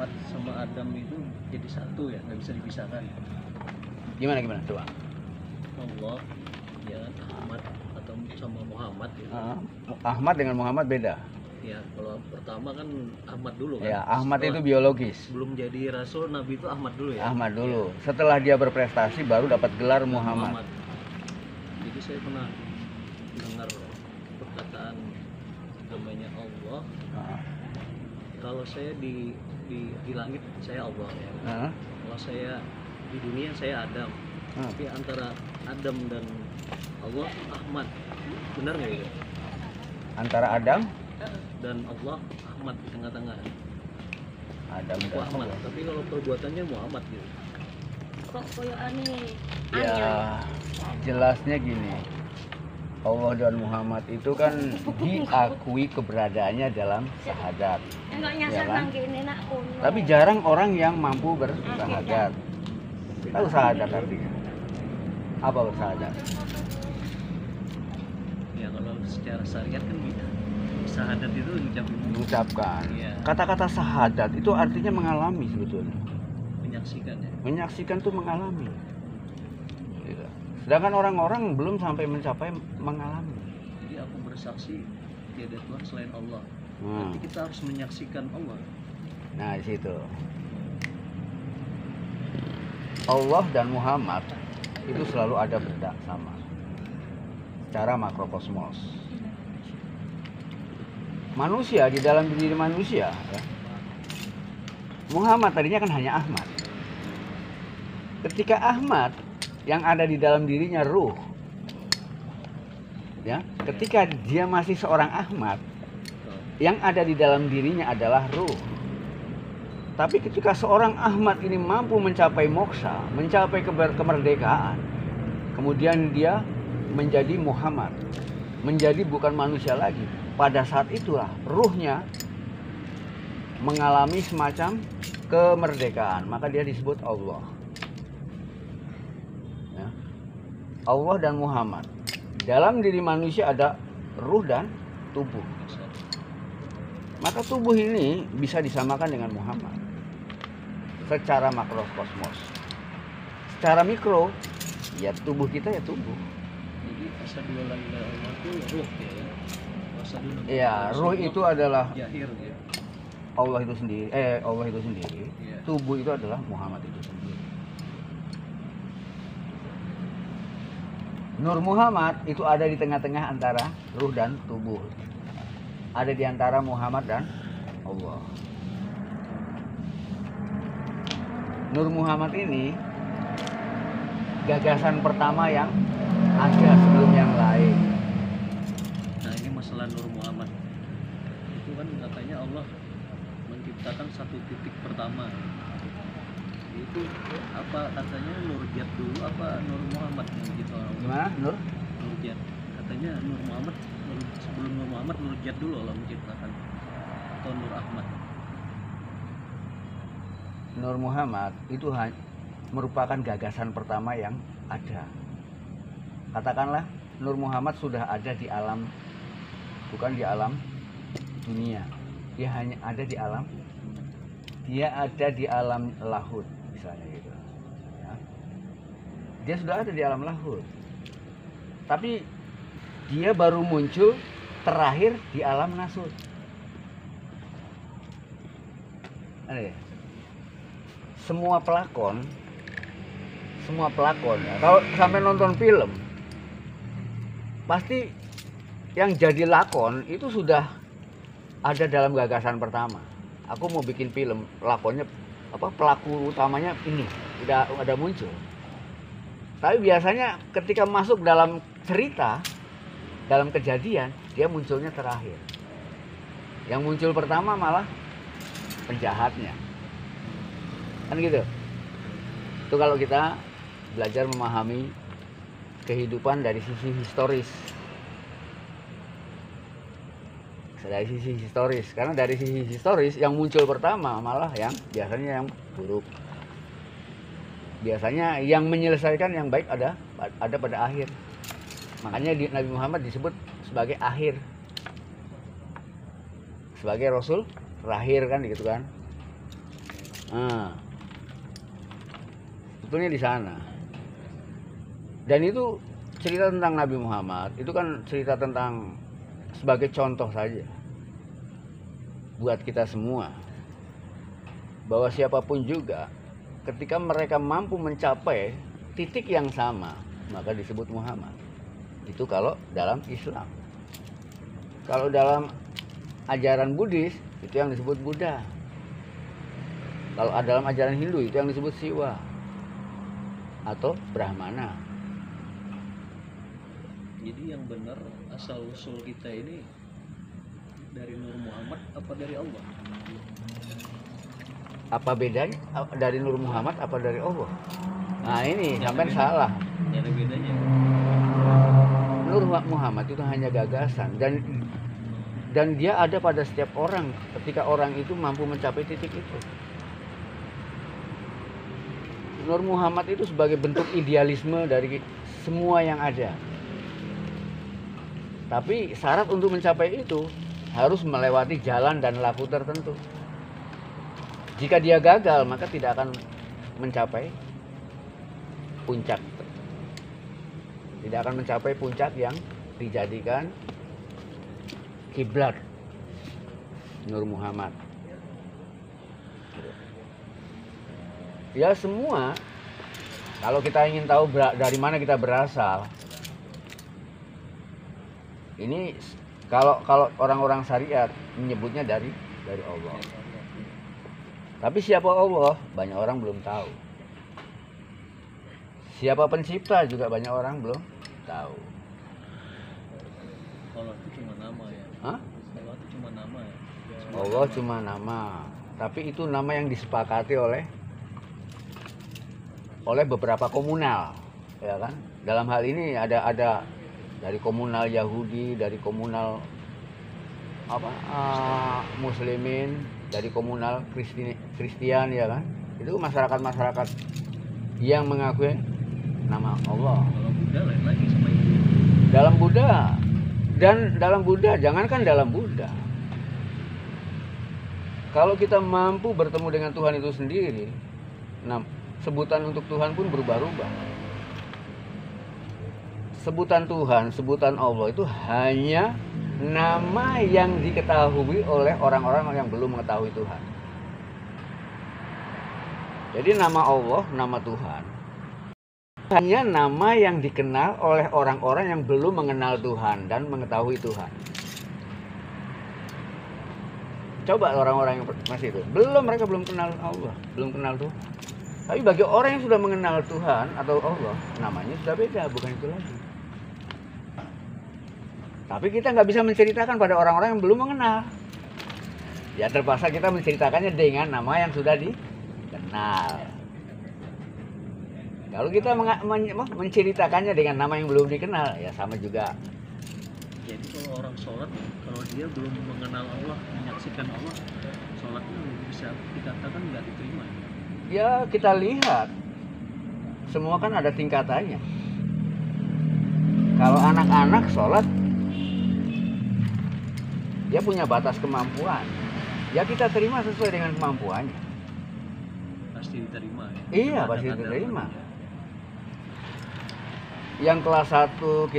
Ahmad sama Adam itu jadi satu ya, nggak bisa dipisahkan. Gimana coba? Allah ya Ahmad atau sama Muhammad gitu. Ahmad dengan Muhammad beda. Ya kalau pertama kan Ahmad dulu kan. Ya, Ahmad itu biologis. Sebelum jadi rasul Nabi itu Ahmad dulu ya. Ahmad dulu. Setelah dia berprestasi baru dapat gelar Muhammad. Jadi saya pernah dengar perkataan namanya Allah. Kalau saya di langit saya Allah ya. Kalau saya di dunia saya Adam. Tapi antara Adam dan Allah Ahmad. Benar nggak itu? Antara Adam dan Allah Ahmad di tengah-tengah. Adam dan Ahmad. Allah. Tapi kalau perbuatannya Muhammad gitu. Kok koyo aneh. Ya, jelasnya gini. Allah dan Muhammad itu kan diakui keberadaannya dalam syahadat. Ya kan? Tapi jarang orang yang mampu bersyahadat. Tahu syahadat artinya? Apa bersyahadat? Ya kalau secara syariat kan bisa. Syahadat itu mengucapkan. Ya. Kata-kata syahadat itu artinya mengalami sebetulnya. Menyaksikan ya. Menyaksikan tuh mengalami. Gitu. Sedangkan orang-orang belum sampai mencapai mengalami. Jadi aku bersaksi tiada Tuhan selain Allah. Nanti kita harus menyaksikan Allah. Nah di situ. Allah dan Muhammad itu selalu ada bersama secara makrokosmos. Manusia di dalam diri manusia ya. Muhammad tadinya kan hanya Ahmad. Ketika Ahmad yang ada di dalam dirinya ruh ya, ketika dia masih seorang Ahmad, yang ada di dalam dirinya adalah ruh. Tapi ketika seorang Ahmad ini mampu mencapai moksa, mencapai kemerdekaan, kemudian dia menjadi Muhammad, menjadi bukan manusia lagi. Pada saat itulah ruhnya mengalami semacam kemerdekaan, maka dia disebut Allah. Ya. Allah dan Muhammad. Dalam diri manusia ada ruh dan tubuh. Maka tubuh ini bisa disamakan dengan Muhammad secara makrokosmos. Secara mikro, ya tubuh kita ya tubuh. Jadi asyhadu an la ilaha illallah itu ruh ya. Iya, ruh itu adalah Yahir, ya. Allah itu sendiri. Allah itu sendiri. Ya. Tubuh itu adalah Muhammad itu sendiri. Nur Muhammad itu ada di tengah-tengah antara ruh dan tubuh. Ada di antara Muhammad dan Allah. Nur Muhammad ini gagasan pertama yang ada sebelum yang lain. Nah ini masalah Nur Muhammad. Itu kan katanya Allah menciptakan satu titik pertama. Itu apa katanya Nurjat dulu apa Nur Muhammad gitu? Gimana Nur? Nurjat. Katanya Nur Muhammad sebelum Nur Muhammad Nurjat dulu Allah menciptakan atau Nur Ahmad. Nur Muhammad itu merupakan gagasan pertama yang ada. Katakanlah Nur Muhammad sudah ada di alam, bukan di alam dunia. Dia hanya ada di alam, dia ada di alam lahud misalnya gitu. Ya. Dia sudah ada di alam lahud. Tapi dia baru muncul terakhir di alam nasut. Ada ya? Semua pelakon ya, kalau sampai nonton film pasti yang jadi lakon itu sudah ada dalam gagasan pertama. Aku mau bikin film, lakonnya apa, pelaku utamanya ini udah ada muncul. Tapi biasanya ketika masuk dalam cerita, dalam kejadian, dia munculnya terakhir. Yang muncul pertama malah penjahatnya. Kan gitu. Itu kalau kita belajar memahami kehidupan dari sisi historis. Dari sisi historis, karena dari sisi historis yang muncul pertama malah yang biasanya yang buruk. Biasanya yang menyelesaikan yang baik ada pada akhir. Makanya Nabi Muhammad disebut sebagai akhir, sebagai Rasul terakhir kan gitu kan. Nah, sebetulnya di sana. Dan itu cerita tentang Nabi Muhammad, itu kan cerita tentang sebagai contoh saja buat kita semua, bahwa siapapun juga ketika mereka mampu mencapai titik yang sama maka disebut Muhammad. Itu kalau dalam Islam. Kalau dalam ajaran Buddhis itu yang disebut Buddha. Kalau dalam ajaran Hindu itu yang disebut Siwa atau Brahmana. Jadi yang benar asal usul kita ini dari Nur Muhammad apa dari Allah? Apa bedanya dari Nur Muhammad apa dari Allah? Nah ini Yang sampai beda. salah. Yang ada bedanya. Nur Muhammad itu hanya gagasan dan dia ada pada setiap orang ketika orang itu mampu mencapai titik itu. Nur Muhammad itu sebagai bentuk idealisme dari semua yang ada. Tapi syarat untuk mencapai itu harus melewati jalan dan laku tertentu. Jika dia gagal maka tidak akan mencapai puncak. Tidak akan mencapai puncak yang dijadikan kiblat Nur Muhammad. Ya semua, kalau kita ingin tahu dari mana kita berasal, ini kalau orang-orang syariat menyebutnya dari Allah. Tapi siapa Allah? Banyak orang belum tahu. Siapa pencipta juga banyak orang belum tahu. Allah itu cuma nama ya. Hah? Allah itu cuma nama ya. Allah cuma nama. Tapi itu nama yang disepakati oleh beberapa komunal, ya kan? Dalam hal ini ada dari komunal Yahudi, dari komunal Muslimin, dari komunal Kristian, ya kan? Itu masyarakat yang mengakui nama Allah. Kalau Buddha lain lagi sama itu. Dalam Buddha, jangankan dalam Buddha. Kalau kita mampu bertemu dengan Tuhan itu sendiri, nah sebutan untuk Tuhan pun berubah-ubah. Sebutan Tuhan, sebutan Allah itu hanya nama yang diketahui oleh orang-orang yang belum mengetahui Tuhan. Jadi nama Allah, nama Tuhan, hanya nama yang dikenal oleh orang-orang yang belum mengenal Tuhan dan mengetahui Tuhan. Coba orang-orang yang masih itu, mereka belum kenal Allah, belum kenal Tuhan. Tapi bagi orang yang sudah mengenal Tuhan atau Allah, namanya sudah beda, bukan itu lagi. Tapi kita nggak bisa menceritakan pada orang-orang yang belum mengenal. Ya terpaksa kita menceritakannya dengan nama yang sudah dikenal. Kalau kita menceritakannya dengan nama yang belum dikenal, ya sama juga. Jadi kalau orang sholat, kalau dia belum mengenal Allah, menyaksikan Allah, sholatnya bisa dikatakan nggak diterima. Ya kita lihat, semua kan ada tingkatannya. Kalau anak-anak sholat, dia punya batas kemampuan. Ya kita terima sesuai dengan kemampuannya. Pasti diterima ya. Iya, pasti diterima. Yang kelas 1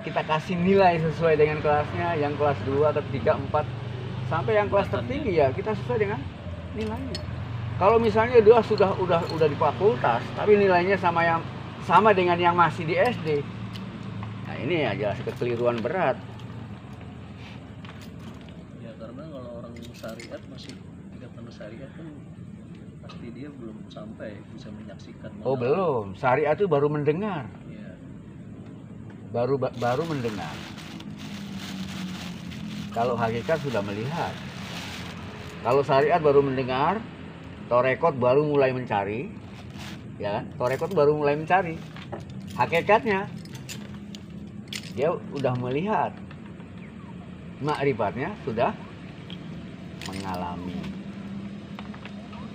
kita kasih nilai sesuai dengan kelasnya, yang kelas 2, ketiga, 4 sampai yang kelas tertinggi ya kita sesuai dengan nilainya. Kalau misalnya dia udah di fakultas tapi nilainya sama dengan yang masih di SD. Nah, ini ya jelas kekeliruan berat. Ya karena kalau orang syariat masih tingkatan syariat kan pasti dia belum sampai bisa menyaksikan. Oh belum, syariat itu baru mendengar. Ya. Baru mendengar. Kalau hakikat sudah melihat. Kalau syariat baru mendengar, torekot baru mulai mencari, ya kan? Torekot baru mulai mencari. Hakikatnya dia udah melihat, makrifatnya sudah mengalami,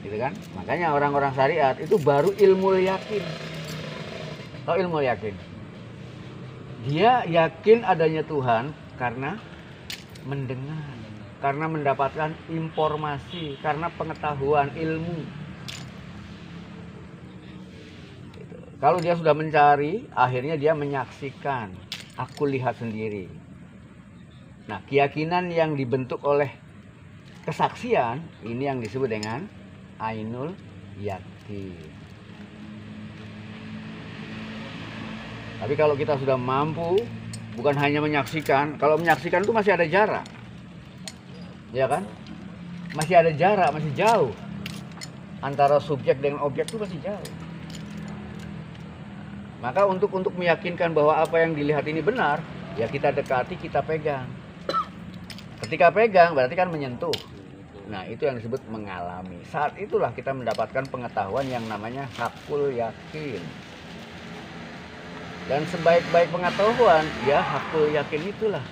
gitu kan? Makanya orang-orang syariat itu baru ilmu yakin. Tahu ilmu yakin? Dia yakin adanya Tuhan karena mendengar. karena mendapatkan informasi, karena pengetahuan ilmu. Gitu. Kalau dia sudah mencari, akhirnya dia menyaksikan. Aku lihat sendiri. Nah, keyakinan yang dibentuk oleh kesaksian, ini yang disebut dengan ainul yakin. Tapi kalau kita sudah mampu, bukan hanya menyaksikan, kalau menyaksikan itu masih ada jarak. Ya kan? Masih ada jarak, masih jauh. Antara subjek dengan objek itu masih jauh. Maka untuk meyakinkan bahwa apa yang dilihat ini benar, ya kita dekati, kita pegang. Ketika pegang berarti kan menyentuh. Nah, itu yang disebut mengalami. Saat itulah kita mendapatkan pengetahuan yang namanya hakul yakin. Dan sebaik-baik pengetahuan, ya hakul yakin itulah